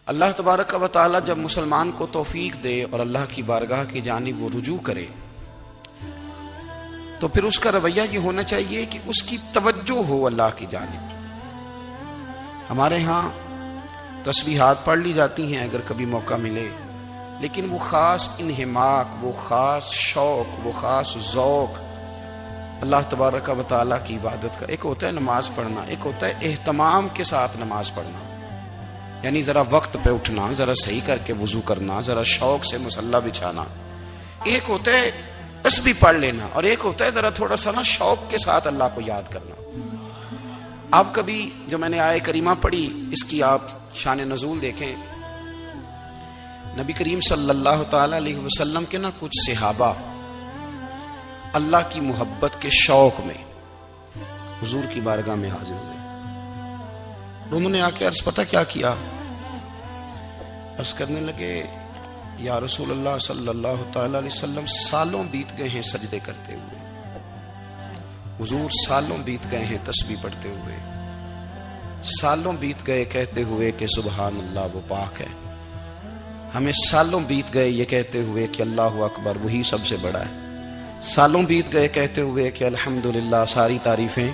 اللہ تبارک و تعالی جب مسلمان کو توفیق دے اور اللہ کی بارگاہ کی جانب وہ رجوع کرے تو پھر اس کا رویہ یہ ہونا چاہیے کہ اس کی توجہ ہو اللہ کی جانب. ہمارے ہاں تسبیحات پڑھ لی جاتی ہیں اگر کبھی موقع ملے، لیکن وہ خاص انہماک، وہ خاص شوق، وہ خاص ذوق اللہ تبارک و تعالیٰ کی عبادت کا. ایک ہوتا ہے نماز پڑھنا، ایک ہوتا ہے اہتمام کے ساتھ نماز پڑھنا، یعنی ذرا وقت پہ اٹھنا، ذرا صحیح کر کے وضو کرنا، ذرا شوق سے مصلی بچھانا. ایک ہوتا ہے تسبیح پڑھ لینا، اور ایک ہوتا ہے ذرا تھوڑا سا نا شوق کے ساتھ اللہ کو یاد کرنا. آپ کبھی جو میں نے آیہ کریمہ پڑھی اس کی آپ شان نزول دیکھیں. نبی کریم صلی اللہ تعالی علیہ وسلم کے نا کچھ صحابہ اللہ کی محبت کے شوق میں حضور کی بارگاہ میں حاضر ہوئے. انہوں نے آ کے عرض پتہ کیا کیا؟ عرض کرنے لگے یا رسول اللہ صلی اللہ تعالی علیہ وسلم سالوں بیت گئے ہیں سجدے کرتے ہوئے، حضور سالوں بیت گئے ہیں تسبیح پڑھتے ہوئے، سالوں بیت گئے کہتے ہوئے کہ سبحان اللہ وہ پاک ہے، ہمیں سالوں بیت گئے یہ کہتے ہوئے کہ اللہ اکبر وہی سب سے بڑا ہے، سالوں بیت گئے کہتے ہوئے کہ الحمدللہ ساری تعریفیں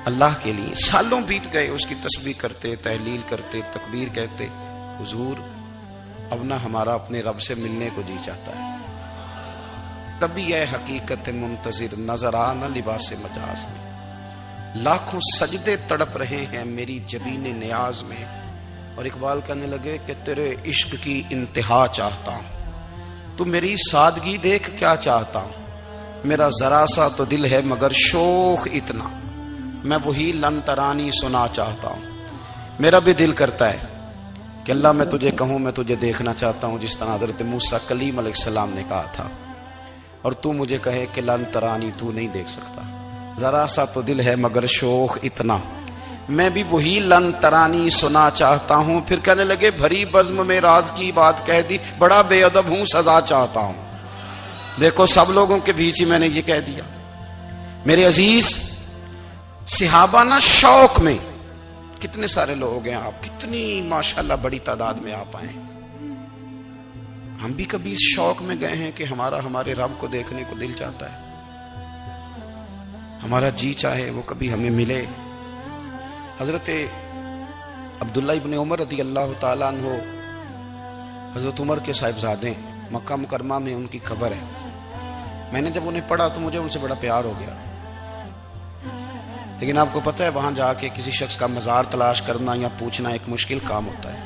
اللہ کے لیے، سالوں بیت گئے اس کی تسبیح کرتے، تحلیل کرتے، تکبیر کہتے. حضور اب نہ ہمارا اپنے رب سے ملنے کو جی چاہتا ہے. تبھی یہ حقیقت منتظر نظر آنا لباس مجاز میں، لاکھوں سجدے تڑپ رہے ہیں میری جبین نیاز میں. اور اقبال کہنے لگے کہ تیرے عشق کی انتہا چاہتا ہوں، تو میری سادگی دیکھ کیا چاہتا ہوں، میرا ذرا سا تو دل ہے مگر شوق اتنا، میں وہی لن ترانی سنا چاہتا ہوں. میرا بھی دل کرتا ہے کہ اللہ میں تجھے کہوں میں تجھے دیکھنا چاہتا ہوں جس طرح حضرت موسیٰ کلیم علیہ السلام نے کہا تھا، اور تو مجھے کہے کہ لن ترانی تو نہیں دیکھ سکتا، ذرا سا تو دل ہے مگر شوق اتنا، میں بھی وہی لن ترانی سنا چاہتا ہوں. پھر کہنے لگے بھری بزم میں راز کی بات کہہ دی، بڑا بے ادب ہوں سزا چاہتا ہوں. دیکھو سب لوگوں کے بیچ ہی میں نے یہ کہہ دیا. میرے عزیز صحابہ نا شوق میں، کتنے سارے لوگ ہیں آپ، کتنی ماشاءاللہ بڑی تعداد میں آپ آئے. ہم بھی کبھی اس شوق میں گئے ہیں کہ ہمارے رب کو دیکھنے کو دل چاہتا ہے، ہمارا جی چاہے وہ کبھی ہمیں ملے. حضرت عبداللہ ابن عمر رضی اللہ تعالیٰ عنہ حضرت عمر کے صاحبزادے، مکہ مکرمہ میں ان کی قبر ہے. میں نے جب انہیں پڑھا تو مجھے ان سے بڑا پیار ہو گیا. لیکن آپ کو پتہ ہے وہاں جا کے کسی شخص کا مزار تلاش کرنا یا پوچھنا ایک مشکل کام ہوتا ہے.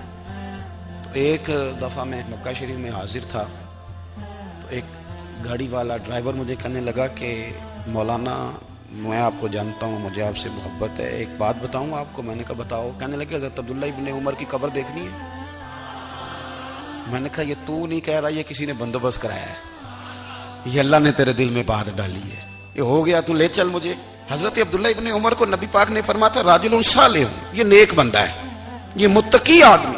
تو ایک دفعہ میں مکہ شریف میں حاضر تھا تو ایک گاڑی والا ڈرائیور مجھے کہنے لگا کہ مولانا میں آپ کو جانتا ہوں، مجھے آپ سے محبت ہے، ایک بات بتاؤں آپ کو. میں نے کہا بتاؤ. کہنے لگے حضرت عبداللہ ابن عمر کی قبر دیکھنی ہے. میں نے کہا یہ تو نہیں کہہ رہا، یہ کسی نے بندوبست کرایا ہے، یہ اللہ نے تیرے دل میں بات ڈالی ہے، یہ ہو گیا تو لے چل مجھے. حضرت عبداللہ ابن عمر کو نبی پاک نے فرمایا تھا راجل صالح، یہ نیک بندہ ہے، یہ متقی آدمی.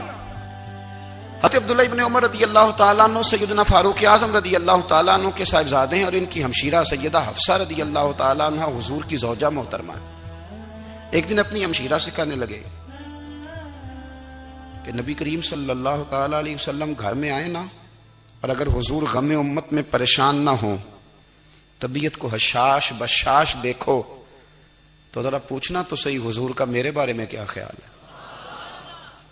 حضرت عبداللہ ابن عمر رضی اللہ تعالیٰ عنہ سیدنا فاروق اعظم رضی اللہ تعالیٰ عنہ کے صاحبزادے ہیں، اور ان کی ہمشیرہ سیدہ حفصہ رضی اللہ تعالیٰ عنہ حضور کی زوجہ محترمہ. ایک دن اپنی ہمشیرہ سے کہنے لگے کہ نبی کریم صلی اللہ تعالیٰ علیہ وسلم گھر میں آئے نا، اور اگر حضور غم امت میں پریشان نہ ہوں، طبیعت کو حشاش بشاش دیکھو تو ذرا پوچھنا تو صحیح حضور کا میرے بارے میں کیا خیال ہے،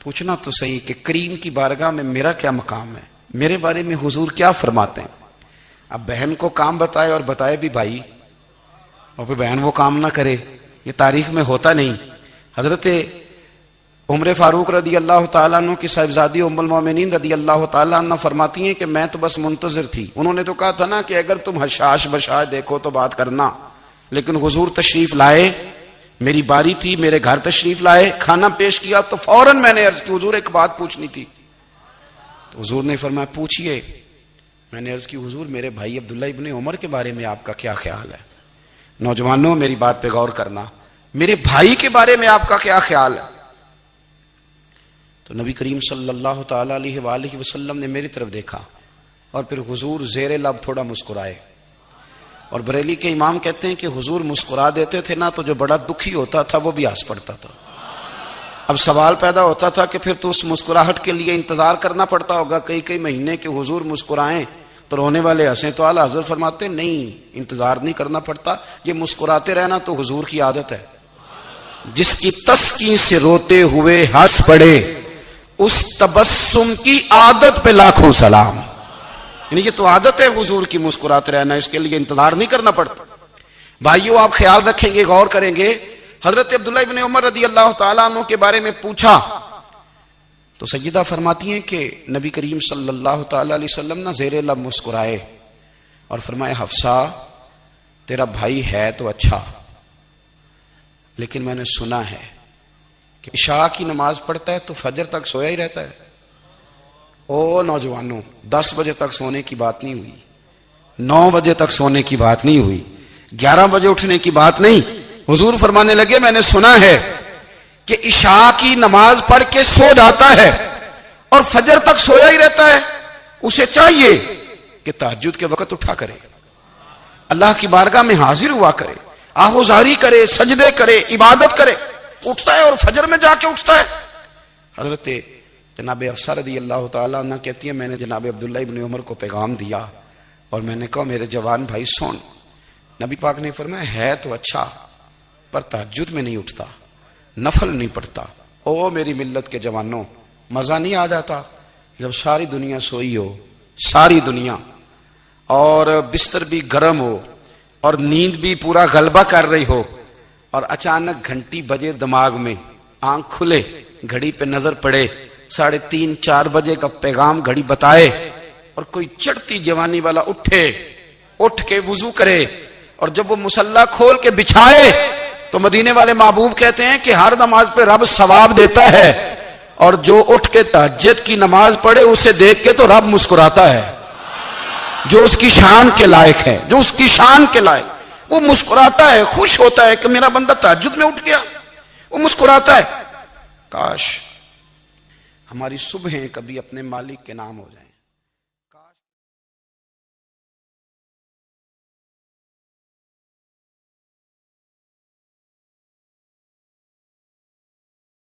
پوچھنا تو صحیح کہ کریم کی بارگاہ میں میرا کیا مقام ہے، میرے بارے میں حضور کیا فرماتے ہیں. اب بہن کو کام بتائے اور بتائے بھی بھائی، اور پھر بہن وہ کام نہ کرے، یہ تاریخ میں ہوتا نہیں. حضرت عمر فاروق رضی اللہ تعالیٰ عنہ کی صاحبزادی ام المومنین رضی اللہ تعالیٰ عنہ فرماتی ہیں کہ میں تو بس منتظر تھی. انہوں نے تو کہا تھا نا کہ اگر تم حشاش بشاش دیکھو تو بات کرنا، لیکن حضور تشریف لائے، میری باری تھی، میرے گھر تشریف لائے، کھانا پیش کیا تو فوراً میں نے عرض کی حضور ایک بات پوچھنی تھی. تو حضور نے فرمایا پوچھئے. میں نے عرض کی حضور میرے بھائی عبداللہ ابن عمر کے بارے میں آپ کا کیا خیال ہے؟ نوجوانوں میری بات پہ غور کرنا، میرے بھائی کے بارے میں آپ کا کیا خیال ہے؟ تو نبی کریم صلی اللہ تعالیٰ علیہ وآلہ وسلم نے میری طرف دیکھا اور پھر حضور زیر لب تھوڑا مسکرائے. اور بریلی کے امام کہتے ہیں کہ حضور مسکرا دیتے تھے نا تو جو بڑا دکھی ہوتا تھا وہ بھی ہنس پڑتا تھا. اب سوال پیدا ہوتا تھا کہ پھر تو اس مسکراہٹ کے لیے انتظار کرنا پڑتا ہوگا کئی کئی مہینے کہ حضور مسکرائیں تو رونے والے ہنسیں، تو اعلیٰ حضرت فرماتے نہیں، انتظار نہیں کرنا پڑتا، یہ مسکراتے رہنا تو حضور کی عادت ہے۔ جس کی تسکین سے روتے ہوئے ہنس پڑے اس تبسم کی عادت پہ لاکھوں سلام۔ یعنی یہ تو عادت ہے حضور کی مسکراتے رہنا، اس کے لیے انتظار نہیں کرنا پڑتا۔ بھائیو آپ خیال رکھیں گے، غور کریں گے، حضرت عبداللہ ابن عمر رضی اللہ تعالیٰ عنہ کے بارے میں پوچھا تو سیدہ فرماتی ہیں کہ نبی کریم صلی اللہ تعالیٰ علیہ وسلم نہ زیر لب مسکرائے اور فرمائے حفصہ تیرا بھائی ہے تو اچھا، لیکن میں نے سنا ہے کہ عشاء کی نماز پڑھتا ہے تو فجر تک سویا ہی رہتا ہے۔ او نوجوانوں، 10 بجے تک سونے کی بات نہیں ہوئی، 9 بجے تک سونے کی بات نہیں ہوئی، 11 بجے اٹھنے کی بات نہیں۔ حضور فرمانے لگے میں نے سنا ہے کہ عشاء کی نماز پڑھ کے سو جاتا ہے اور فجر تک سویا ہی رہتا ہے، اسے چاہیے کہ تہجد کے وقت اٹھا کرے، اللہ کی بارگاہ میں حاضر ہوا کرے، آہوزاری کرے، سجدے کرے، عبادت کرے، اٹھتا ہے اور فجر میں جا کے اٹھتا ہے۔ حضرت جناب حفصہ رضی اللہ تعالیٰ عنہ کہتی ہے میں نے جناب عبداللہ ابن عمر کو پیغام دیا اور میں نے کہا میرے جوان بھائی سن، نبی پاک نے فرمایا ہے تو اچھا پر تہجد میں نہیں اٹھتا، نفل نہیں پڑھتا۔ او میری ملت کے جوانوں، مزہ نہیں آ جاتا جب ساری دنیا سوئی ہو، ساری دنیا، اور بستر بھی گرم ہو اور نیند بھی پورا غلبہ کر رہی ہو، اور اچانک گھنٹی بجے دماغ میں، آنکھ کھلے، گھڑی پہ نظر پڑے، 3:30 4 بجے کا پیغام گھڑی بتائے، اور کوئی چڑھتی جوانی والا اٹھ کے وضو کرے، اور جب وہ مصلی کھول کے بچھائے تو مدینے والے محبوب کہتے ہیں کہ ہر نماز پہ رب ثواب دیتا ہے، اور جو اٹھ کے تہجد کی نماز پڑھے اسے دیکھ کے تو رب مسکراتا ہے، جو اس کی شان کے لائق ہے، جو اس کی شان کے لائق، وہ مسکراتا ہے، خوش ہوتا ہے کہ میرا بندہ تہجد میں اٹھ گیا، وہ مسکراتا ہے۔ کاش ہماری صبحیں کبھی اپنے مالک کے نام ہو جائیں۔